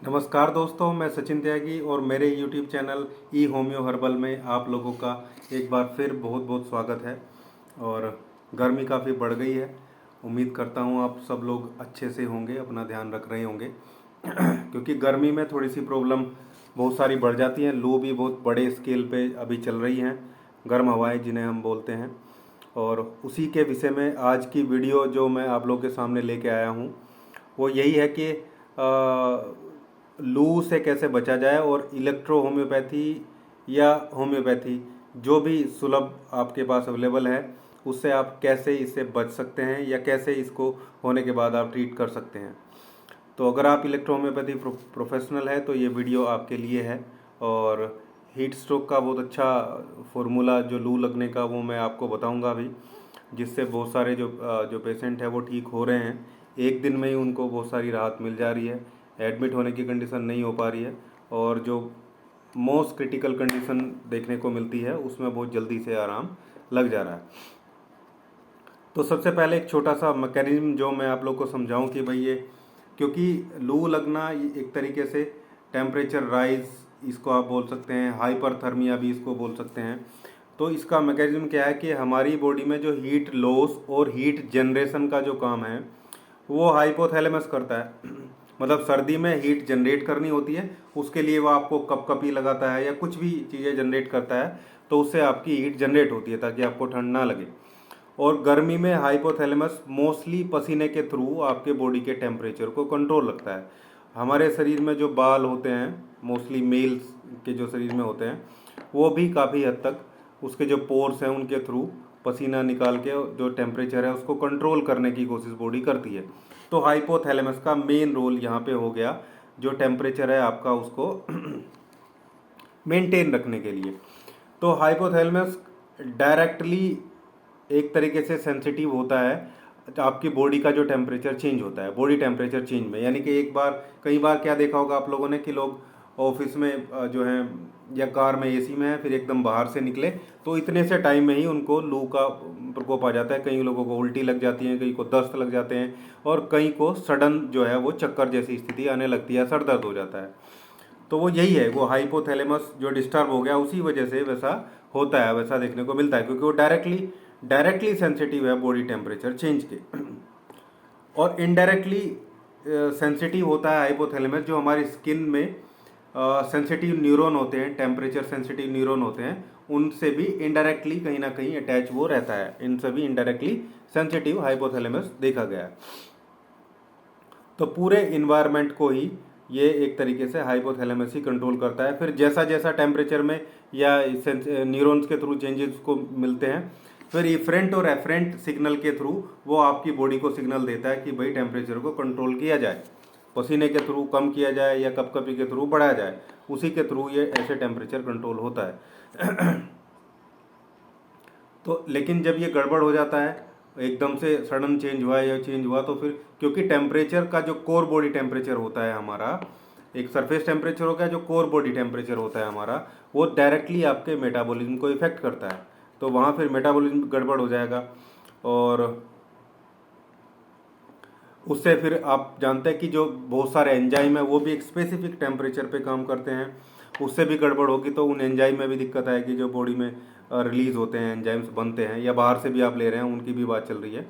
नमस्कार दोस्तों, मैं सचिन त्यागी और मेरे YouTube चैनल ई होम्यो हर्बल में आप लोगों का एक बार फिर बहुत बहुत स्वागत है। और गर्मी काफ़ी बढ़ गई है। उम्मीद करता हूँ आप सब लोग अच्छे से होंगे, अपना ध्यान रख रहे होंगे क्योंकि गर्मी में थोड़ी सी प्रॉब्लम बहुत सारी बढ़ जाती हैं। लू भी बहुत बड़े स्केल पे अभी चल रही हैं, गर्म हवाएं जिन्हें हम बोलते हैं। और उसी के विषय में आज की वीडियो जो मैं आप लोगों के सामने लेके आया हूँ वो यही है कि लू से कैसे बचा जाए और इलेक्ट्रो होम्योपैथी या होम्योपैथी जो भी सुलभ आपके पास अवेलेबल है उससे आप कैसे इससे बच सकते हैं या कैसे इसको होने के बाद आप ट्रीट कर सकते हैं। तो अगर आप इलेक्ट्रो होम्योपैथी प्रोफेशनल है तो ये वीडियो आपके लिए है। और हीट स्ट्रोक का बहुत अच्छा फॉर्मूला जो लू लगने का वो मैं आपको बताऊंगा अभी, जिससे बहुत सारे जो पेशेंट है वो ठीक हो रहे हैं। एक दिन में ही उनको बहुत सारी राहत मिल जा रही है, एडमिट होने की कंडीशन नहीं हो पा रही है। और जो मोस्ट क्रिटिकल कंडीशन देखने को मिलती है उसमें बहुत जल्दी से आराम लग जा रहा है। तो सबसे पहले एक छोटा सा मैकेनिज्म जो मैं आप लोग को समझाऊं कि भाई ये, क्योंकि लू लगना एक तरीके से टेम्परेचर राइज इसको आप बोल सकते हैं, हाइपरथर्मिया भी इसको बोल सकते हैं। तो इसका मैकेनिज्म क्या है कि हमारी बॉडी में जो हीट लॉस और हीट जनरेशन का जो काम है वो हाइपोथैलेमस करता है मतलब सर्दी में हीट जनरेट करनी होती है, उसके लिए वो आपको कपकपी लगाता है या कुछ भी चीज़ें जनरेट करता है, तो उससे आपकी हीट जनरेट होती है ताकि आपको ठंड ना लगे। और गर्मी में हाइपोथैलेमस मोस्टली पसीने के थ्रू आपके बॉडी के टेम्परेचर को कंट्रोल रखता है। हमारे शरीर में जो बाल होते हैं, मोस्टली मेल्स के जो शरीर में होते हैं, वो भी काफ़ी हद तक उसके जो पोर्स हैं उनके थ्रू पसीना निकाल के जो टेम्परेचर है उसको कंट्रोल करने की कोशिश बॉडी करती है। तो हाइपोथैलेमस का मेन रोल यहाँ पे हो गया, जो टेम्परेचर है आपका उसको मेंटेन रखने के लिए। तो हाइपोथैलेमस डायरेक्टली एक तरीके से सेंसिटिव होता है तो आपकी बॉडी का जो टेम्परेचर चेंज होता है, बॉडी टेम्परेचर चेंज में, यानी कि एक बार कई बार क्या देखा होगा आप लोगों ने कि लोग ऑफिस में जो है या कार में एसी में है, फिर एकदम बाहर से निकले तो इतने से टाइम में ही उनको लू का प्रकोप आ जाता है। कई लोगों को उल्टी लग जाती है, कई को दस्त लग जाते हैं और कई को सडन जो है वो चक्कर जैसी स्थिति आने लगती है, सर दर्द हो जाता है। तो वो यही है, वो हाइपोथैलेमस जो डिस्टर्ब हो गया उसी वजह से वैसा होता है, वैसा देखने को मिलता है, क्योंकि वो डायरेक्टली सेंसिटिव है बॉडी टेम्परेचर चेंज के। और इनडायरेक्टली सेंसिटिव होता है हाइपोथैलेमस जो हमारी स्किन में सेंसिटिव न्यूरॉन होते हैं, टेम्परेचर सेंसिटिव न्यूरॉन होते हैं, उनसे भी इनडायरेक्टली कहीं ना कहीं अटैच वो रहता है। इनसे भी इनडायरेक्टली सेंसिटिव हाइपोथैलेमस देखा गया है। तो पूरे इन्वायरमेंट को ही ये एक तरीके से हाइपोथैलेमस ही कंट्रोल करता है। फिर जैसा जैसा टेम्परेचर में या न्यूरॉन्स के थ्रू चेंजेस को मिलते हैं, फिर इफरेंट और एफरेंट सिग्नल के थ्रू वो आपकी बॉडी को सिग्नल देता है कि भाई टेम्परेचर को कंट्रोल किया जाए, पसीने के थ्रू कम किया जाए या कपकपी के थ्रू बढ़ाया जाए, उसी के थ्रू ये ऐसे टेम्परेचर कंट्रोल होता है। तो लेकिन जब ये गड़बड़ हो जाता है, एकदम से सडन चेंज हुआ या चेंज हुआ, तो फिर क्योंकि टेम्परेचर का जो कोर बॉडी टेम्परेचर होता है हमारा, एक सरफेस टेम्परेचर हो गया, जो कोर बॉडी टेम्परेचर होता है हमारा, वो डायरेक्टली आपके मेटाबॉलिज्म को इफेक्ट करता है। तो वहाँ फिर मेटाबॉलिज्म गड़बड़ हो जाएगा और उससे फिर आप जानते हैं कि जो बहुत सारे एंजाइम है वो भी एक स्पेसिफिक टेम्परेचर पे काम करते हैं, उससे भी गड़बड़ होगी तो उन एंजाइम में भी दिक्कत आएगी जो बॉडी में रिलीज होते हैं, एंजाइम्स बनते हैं या बाहर से भी आप ले रहे हैं उनकी भी बात चल रही है।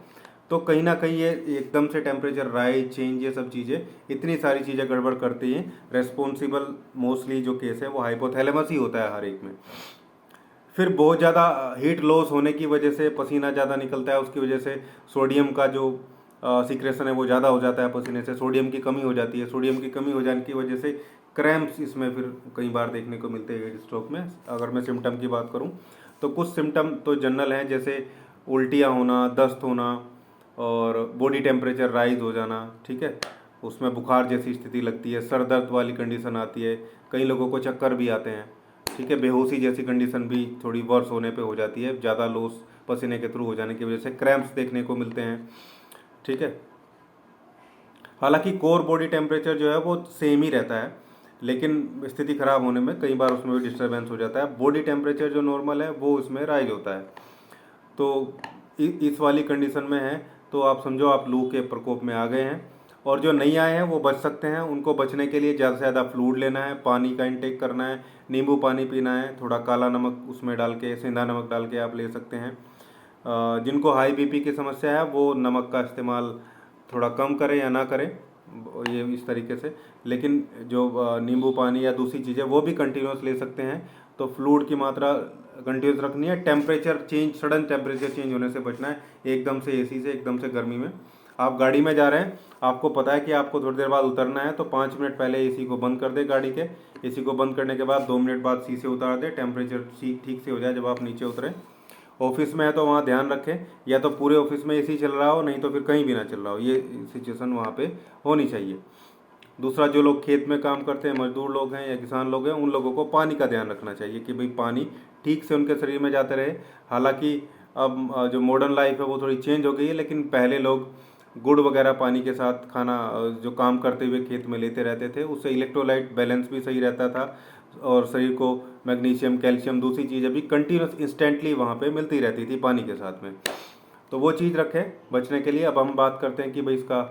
तो कहीं ना कहीं ये एकदम से टेम्परेचर राइज चेंज ये सब चीज़ें, इतनी सारी चीज़ें गड़बड़ करती हैं। रेस्पॉन्सिबल मोस्टली जो केस है वो हाइपोथैलेमस ही होता है हर एक में। फिर बहुत ज़्यादा हीट लॉस होने की वजह से पसीना ज़्यादा निकलता है, उसकी वजह से सोडियम का जो सिक्रेशन है वो ज़्यादा हो जाता है, पसीने से सोडियम की कमी हो जाती है। सोडियम की कमी हो जाने की वजह से क्रैम्प्स इसमें फिर कई बार देखने को मिलते हैं हीट स्ट्रोक में। अगर मैं सिम्टम की बात करूं तो कुछ सिम्टम तो जनरल हैं, जैसे उल्टियाँ होना, दस्त होना और बॉडी टेम्परेचर राइज हो जाना, ठीक है, उसमें बुखार जैसी स्थिति लगती है, सर दर्द वाली कंडीशन आती है, कई लोगों को चक्कर भी आते हैं, ठीक है, बेहोशी जैसी कंडीशन भी थोड़ी वर्स होने पे हो जाती है, ज़्यादा लॉस पसीने के थ्रू हो जाने की वजह से क्रैम्प्स देखने को मिलते हैं, ठीक है। हालांकि कोर बॉडी टेम्परेचर जो है वो सेम ही रहता है, लेकिन स्थिति खराब होने में कई बार उसमें भी डिस्टर्बेंस हो जाता है। बॉडी टेम्परेचर जो नॉर्मल है वो उसमें राइज होता है। तो इस वाली कंडीशन में है तो आप समझो आप लू के प्रकोप में आ गए हैं और जो नहीं आए हैं वो बच सकते हैं। उनको बचने के लिए ज़्यादा से ज़्यादा फ्लूइड लेना है, पानी का इंटेक करना है, नींबू पानी पीना है, थोड़ा काला नमक उसमें डाल के, सेंधा नमक डाल के आप ले सकते हैं। जिनको हाई बीपी की समस्या है वो नमक का इस्तेमाल थोड़ा कम करें या ना करें, ये इस तरीके से। लेकिन जो नींबू पानी या दूसरी चीज़ें वो भी कंटिन्यूस ले सकते हैं। तो फ्लूइड की मात्रा कंटिन्यूस रखनी है। Temperature change, sudden temperature change होने से बचना है, एकदम से एसी से, एकदम से गर्मी में। आप गाड़ी में जा रहे हैं, आपको पता है कि आपको थोड़ी देर बाद उतरना है, तो 5 मिनट पहले एसी को बंद कर दे गाड़ी के। एसी को बंद करने के बाद 2 मिनट बाद शीशे उतार दे, टेम्परेचर ठीक से हो जाए जब आप नीचे उतरें। ऑफिस में है तो वहाँ ध्यान रखें, या तो पूरे ऑफिस में एसी चल रहा हो, नहीं तो फिर कहीं भी ना चल रहा हो, ये सिचुएशन वहाँ पे होनी चाहिए। दूसरा, जो लोग खेत में काम करते हैं, मजदूर लोग हैं या किसान लोग हैं, उन लोगों को पानी का ध्यान रखना चाहिए कि भाई पानी ठीक से उनके शरीर में जाते रहे। हालांकि अब जो मॉडर्न लाइफ है वो थोड़ी चेंज हो गई है, लेकिन पहले लोग गुड़ वगैरह पानी के साथ खाना जो काम करते हुए खेत में लेते रहते थे, उससे इलेक्ट्रोलाइट बैलेंस भी सही रहता था और शरीर को मैग्नीशियम, कैल्शियम, दूसरी चीज़ें भी कंटिन्यूस इंस्टेंटली वहाँ पे मिलती रहती थी पानी के साथ में। तो वो चीज़ रखें बचने के लिए। अब हम बात करते हैं कि भाई इसका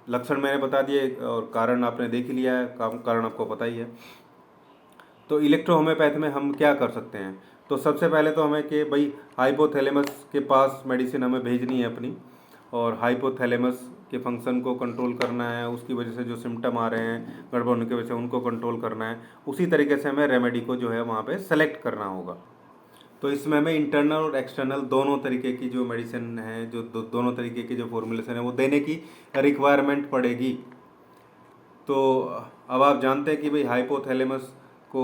लक्षण मैंने बता दिए और कारण आपने देख ही लिया है, कारण आपको पता ही है। तो इलेक्ट्रो होम्योपैथ में हम क्या कर सकते हैं? तो सबसे पहले तो हमें कि भाई हाइपोथैलेमस के पास मेडिसिन हमें भेजनी है अपनी, और हाइपोथैलेमस के फंक्शन को कंट्रोल करना है। उसकी वजह से जो सिम्टम आ रहे हैं गड़बड़ होने की वजह से, उनको कंट्रोल करना है। उसी तरीके से हमें रेमेडी को जो है वहाँ पे सेलेक्ट करना होगा। तो इसमें हमें इंटरनल और एक्सटर्नल दोनों तरीके की जो मेडिसिन है, जो दोनों तरीके की जो फॉर्मुलेशन है वो देने की रिक्वायरमेंट पड़ेगी। तो अब आप जानते हैं कि भाई हाइपोथैलेमस को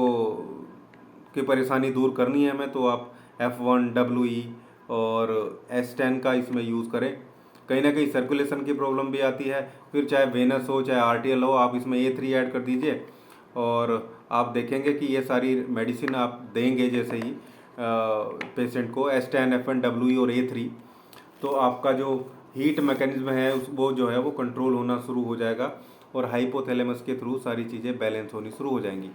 की परेशानी दूर करनी है हमें, तो आप F1WE और S10 का इसमें यूज़ करें। कहीं ना कहीं सर्कुलेशन की प्रॉब्लम भी आती है, फिर चाहे वेनस हो चाहे आर्टियल हो, आप इसमें A3 ऐड कर दीजिए और आप देखेंगे कि ये सारी मेडिसिन आप देंगे जैसे ही पेशेंट को S10, F1WE और A3, तो आपका जो हीट मैकेनिज्म है वो जो है वो कंट्रोल होना शुरू हो जाएगा और हाइपोथैलेमस के थ्रू सारी चीज़ें बैलेंस होनी शुरू हो जाएंगी।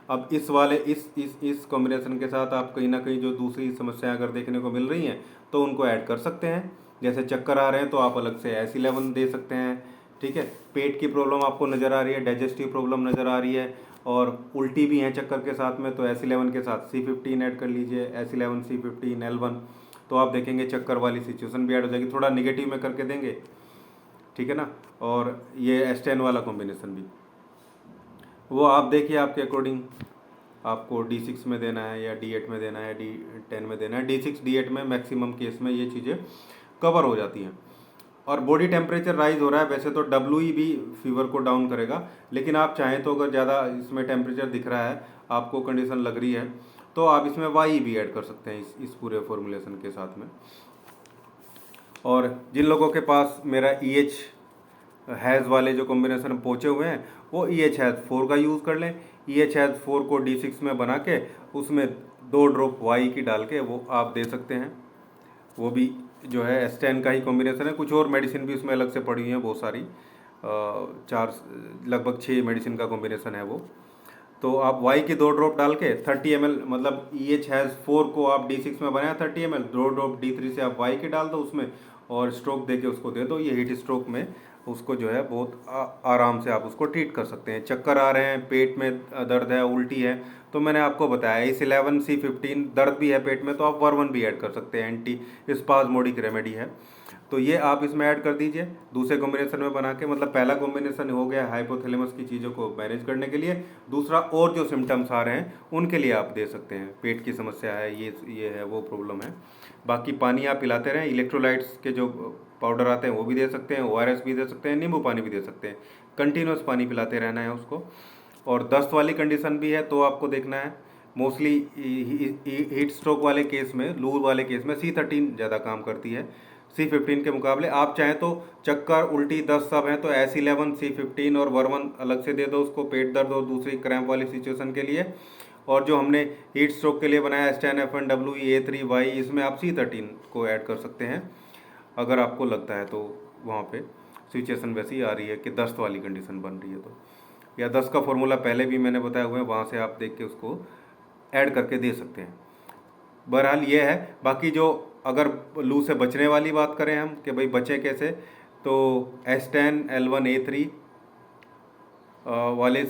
अब इस वाले इस कॉम्बिनेशन के साथ आप कहीं ना कहीं जो दूसरी समस्याएं अगर देखने को मिल रही हैं तो उनको ऐड कर सकते हैं। जैसे चक्कर आ रहे हैं तो आप अलग से S11 दे सकते हैं, ठीक है। पेट की प्रॉब्लम आपको नज़र आ रही है, डाइजेस्टिव प्रॉब्लम नज़र आ रही है और उल्टी भी है चक्कर के साथ में, तो S11 के साथ C15 ऐड कर लीजिए, S11 C15 L1। तो आप देखेंगे चक्कर वाली सिचुएशन भी ऐड हो जाएगी। थोड़ा निगेटिव में करके देंगे, ठीक है ना। और ये S10 वाला कॉम्बिनेशन भी वो आप देखिए आपके अकॉर्डिंग, आपको D6 में देना है या D8 में देना है, D10 में देना है। D6 D8 में मैक्सिमम केस में ये चीज़ें कवर हो जाती हैं। और बॉडी टेम्परेचर राइज हो रहा है, वैसे तो WE भी फीवर को डाउन करेगा, लेकिन आप चाहें तो अगर ज़्यादा इसमें टेम्परेचर दिख रहा है, आपको कंडीशन लग रही है, तो आप इसमें YE भी ऐड कर सकते हैं इस पूरे फॉर्मुलेशन के साथ में। और जिन लोगों के पास मेरा EH हैज़ वाले जो कॉम्बिनेशन पहुँचे हुए हैं वो EH हैज़ 4 का यूज़ कर लें। EH हैज़ 4 को D6 में बना के उसमें 2 ड्रॉप YE की डाल के वो आप दे सकते हैं। वो भी जो है S10 का ही कॉम्बिनेशन है। कुछ और मेडिसिन भी उसमें अलग से पड़ी हुई हैं बहुत सारी, 4 लगभग 6 मेडिसिन का कॉम्बिनेशन है वो। तो आप Y की 2 ड्रॉप डाल के 30 ml, मतलब EH हैज़ 4 को आप D6 में बनाया 30 ml, 2 ड्रॉप D3 से आप Y की डाल दो उसमें और स्ट्रोक दे के उसको दे दो। ये हीट स्ट्रोक में उसको जो है बहुत आराम से आप उसको ट्रीट कर सकते हैं। चक्कर आ रहे हैं, पेट में दर्द है, उल्टी है, तो मैंने आपको बताया S11 C15 दर्द भी है पेट में, तो आप वर्वन भी ऐड कर सकते हैं, एंटी स्पाज्मोडिक रेमेडी है, तो ये आप इसमें ऐड कर दीजिए दूसरे कॉम्बिनेशन में बना के। मतलब पहला कॉम्बिनेशन हो गया हाइपोथैलेमस की चीज़ों को मैनेज करने के लिए, दूसरा और जो सिम्टम्स आ रहे हैं उनके लिए आप दे सकते हैं। पेट की समस्या है, ये है, वो प्रॉब्लम है। बाकी पानी आप पिलाते रहें, इलेक्ट्रोलाइट्स के जो पाउडर आते हैं वो भी दे सकते हैं, ORS भी दे सकते हैं, नींबू पानी भी दे सकते हैं। कंटिन्यूस पानी पिलाते रहना है उसको। और दस्त वाली कंडीशन भी है तो आपको देखना है, मोस्टली हीट स्ट्रोक वाले केस में, लू वाले केस में C13 ज़्यादा काम करती है C15 के मुकाबले। आप चाहें तो चक्कर, उल्टी, दस्त सब हैं तो S11 C15 और वर्वन अलग से दे दो उसको, पेट दर्द और दूसरी क्रैम्प वाली सिचुएशन के लिए। और जो हमने हीट स्ट्रोक के लिए बनाया S10 F1WE A3 Y, इसमें आप C13 को ऐड कर सकते हैं अगर आपको लगता है तो वहाँ पे सिचुएशन वैसी आ रही है कि दस्त वाली कंडीशन बन रही है तो, या दस्त का फॉर्मूला पहले भी मैंने बताया हुआ है, वहाँ से आप देख के उसको ऐड करके दे सकते हैं। बहरहाल ये है। बाकी जो अगर लू से बचने वाली बात करें हम कि भाई बचें कैसे, तो S10L1A3 वाले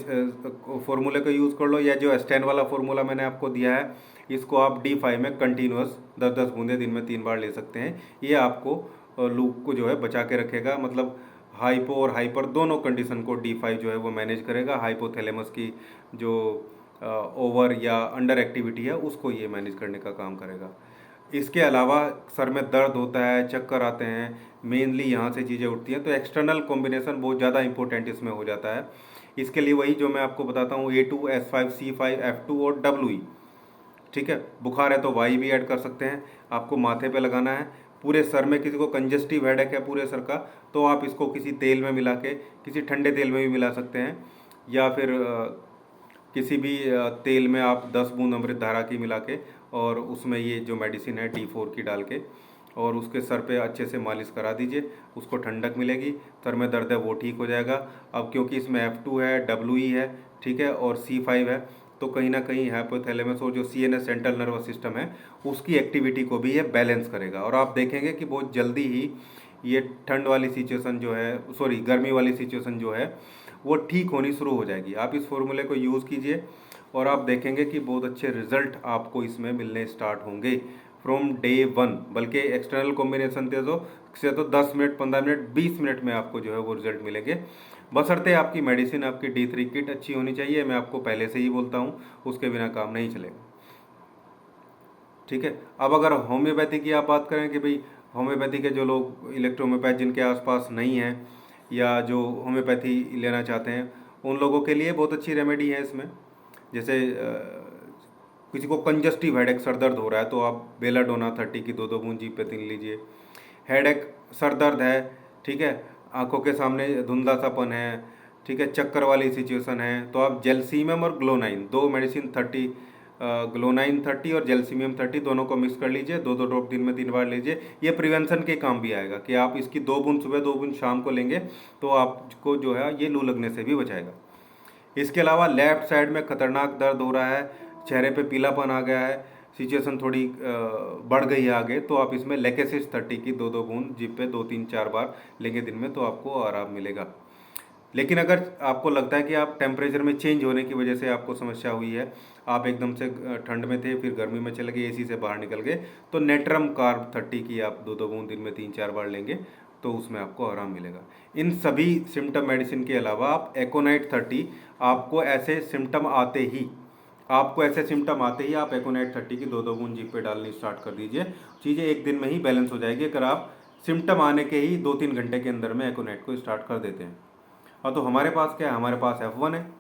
फॉर्मूले को यूज़ कर लो, या जो S10 वाला फॉर्मूला मैंने आपको दिया है इसको आप D5 में कंटिन्यूस 10-10 बूंदे दिन में 3 बार ले सकते हैं। ये आपको लूप को जो है बचा के रखेगा, मतलब हाइपो और हाइपर दोनों कंडीशन को D5 जो है वो मैनेज करेगा। हाइपोथैलेमस की जो ओवर या अंडर एक्टिविटी है उसको ये मैनेज करने का काम करेगा। इसके अलावा सर में दर्द होता है, चक्कर आते हैं, मेनली यहाँ से चीज़ें उठती हैं, तो एक्सटर्नल कॉम्बिनेशन बहुत ज़्यादा इंपॉर्टेंट इसमें हो जाता है। इसके लिए वही जो मैं आपको बताता हूँ A2, S5, C5, F2 और WE, ठीक है। बुखार है तो वाई भी ऐड कर सकते हैं। आपको माथे पे लगाना है, पूरे सर में किसी को कंजस्टिव हेडेक है पूरे सर का, तो आप इसको किसी तेल में मिला के, किसी ठंडे तेल में भी मिला सकते हैं, या फिर किसी भी तेल में आप 10 बूंद अमृत धारा की मिला के और उसमें ये जो मेडिसिन है D4 की डाल के और उसके सर पे अच्छे से मालिश करा दीजिए, उसको ठंडक मिलेगी, सर में दर्द है वो ठीक हो जाएगा। अब क्योंकि इसमें F2 है, WE है, ठीक है, और C5 है, तो कहीं ना कहीं हाइपोथैलेमस और जो CNS सेंट्रल नर्वस सिस्टम है उसकी एक्टिविटी को भी ये बैलेंस करेगा। और आप देखेंगे कि बहुत जल्दी ही ये ठंड वाली सिचुएशन जो है, सॉरी गर्मी वाली सिचुएशन जो है वो ठीक होनी शुरू हो जाएगी। आप इस फॉर्मूले को यूज़ कीजिए और आप देखेंगे कि बहुत अच्छे रिजल्ट आपको इसमें मिलने स्टार्ट होंगे फ्रॉम डे 1। बल्कि एक्सटर्नल कॉम्बिनेशन से तो 10 मिनट, 15 मिनट, 20 मिनट में आपको जो है वो रिजल्ट मिलेंगे, बशर्ते आपकी मेडिसिन, आपकी D3 किट अच्छी होनी चाहिए। मैं आपको पहले से ही बोलता हूँ, उसके बिना काम नहीं चलेगा, ठीक है। अब अगर होम्योपैथी की आप बात करें कि भाई होम्योपैथी के जो लोग इलेक्ट्रोहोम्योपैथ जिनके आसपास नहीं है या जो होम्योपैथी लेना चाहते हैं, उन लोगों के लिए बहुत अच्छी रेमेडी है इसमें। जैसे किसी को कंजस्टिव हेडेक, सर दर्द हो रहा है, तो आप बेलाडोना 30 की 2-2 बूंद जीभ पे 3 लीजिए। हेडेक, सर दर्द है, ठीक है, आंखों के सामने धुंधला सापन है, ठीक है, चक्कर वाली सिचुएशन है, तो आप जेलसीमियम और ग्लोनाइन, दो मेडिसिन 30, ग्लोनाइन 30 और जेलसीमियम 30 दोनों को मिक्स कर लीजिए, 2-2 ड्रॉप दिन में 3 बार लीजिए। ये प्रिवेंशन के काम भी आएगा कि आप इसकी 2 बूंद सुबह, 2 बूंद शाम को लेंगे तो आपको जो है ये लू लगने से भी बचाएगा। इसके अलावा लेफ्ट साइड में खतरनाक दर्द हो रहा है, चेहरे पे पीलापन आ गया है, सिचुएशन थोड़ी बढ़ गई है आगे, तो आप इसमें लेकेसिस 30 की 2-2 बूंद जीभ पे 2-3-4 बार लेंगे दिन में, तो आपको आराम मिलेगा। लेकिन अगर आपको लगता है कि आप टेम्परेचर में चेंज होने की वजह से आपको समस्या हुई है, आप एकदम से ठंड में थे फिर गर्मी में चले गए, AC से बाहर निकल गए, तो नेट्रम कार्ब 30 की आप 2-2 बूंद दिन में 3-4 बार लेंगे तो उसमें आपको आराम मिलेगा। इन सभी सिम्टम मेडिसिन के अलावा आप एकोनाइट 30, आपको ऐसे सिम्टम आते ही आप एकोनाइट 30 की 2-2 बूंद जीभ पे डालनी स्टार्ट कर दीजिए। चीज़ें एक दिन में ही बैलेंस हो जाएगी अगर आप सिम्टम आने के ही 2-3 घंटे के अंदर में एकोनाइट को स्टार्ट कर देते हैं। हाँ, तो हमारे पास क्या है, हमारे पास F1 है।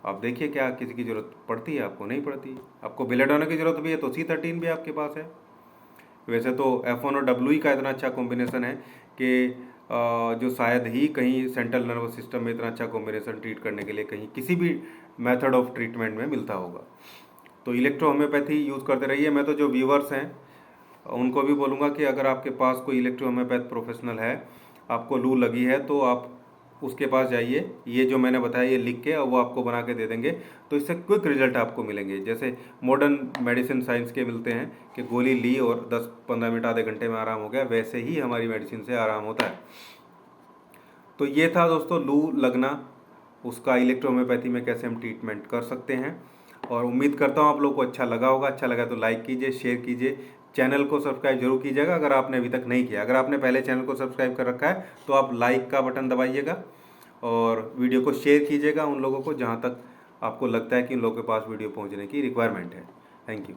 आप देखिए क्या किसी की ज़रूरत पड़ती है, आपको नहीं पड़ती। आपको बेलाडोना की ज़रूरत भी है तो C13 भी आपके पास है। वैसे तो F1 और WE का इतना अच्छा कॉम्बिनेशन है कि जो शायद ही कहीं सेंट्रल नर्वस सिस्टम में इतना अच्छा कॉम्बिनेशन ट्रीट करने के लिए कहीं किसी भी मेथड ऑफ ट्रीटमेंट में मिलता होगा। तो इलेक्ट्रो होम्योपैथी यूज़ करते रहिए। मैं तो जो व्यूवर्स हैं उनको भी बोलूँगा कि अगर आपके पास कोई इलेक्ट्रो होम्योपैथ प्रोफेशनल है, आपको लू लगी है, तो आप उसके पास जाइए, ये जो मैंने बताया ये लिख के वो आपको बना के दे देंगे, तो इससे क्विक रिजल्ट आपको मिलेंगे। जैसे मॉडर्न मेडिसिन साइंस के मिलते हैं कि गोली ली और 10-15 मिनट, आधे घंटे में आराम हो गया, वैसे ही हमारी मेडिसिन से आराम होता है। तो ये था दोस्तों लू लगना, उसका इलेक्ट्रो होम्योपैथी में कैसे हम ट्रीटमेंट कर सकते हैं। और उम्मीद करता हूँ आप लोगों को अच्छा लगा होगा। अच्छा लगा तो लाइक कीजिए, शेयर कीजिए, चैनल को सब्सक्राइब जरूर कीजिएगा अगर आपने अभी तक नहीं किया। अगर आपने पहले चैनल को सब्सक्राइब कर रखा है तो आप लाइक का बटन दबाइएगा और वीडियो को शेयर कीजिएगा उन लोगों को जहाँ तक आपको लगता है कि उन लोगों के पास वीडियो पहुँचने की रिक्वायरमेंट है। Thank you.